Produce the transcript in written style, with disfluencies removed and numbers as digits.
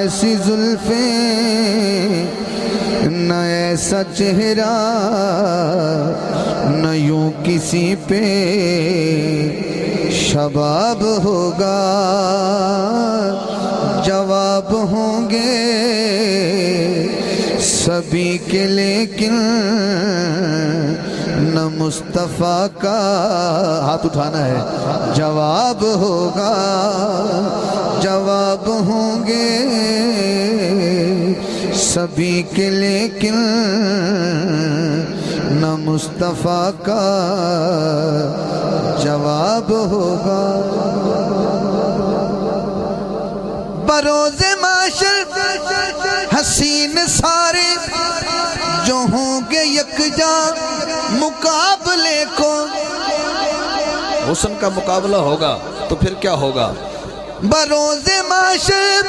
ایسی زلفیں نہ ایسا چہرہ نہ یوں کسی پہ شباب ہوگا، جواب ہوں گے سبھی کے لیکن نہ مصطفیٰ کا ہاتھ اٹھانا ہے، جواب ہوگا جواب ہوں گے سبھی کے لیکن نہ مصطفیٰ کا جواب ہوگا۔ بروز معاشر حسین سارے جو ہوں گے یکجا مقابلے کو، حسن کا مقابلہ ہوگا تو پھر کیا ہوگا؟ بروز معاشر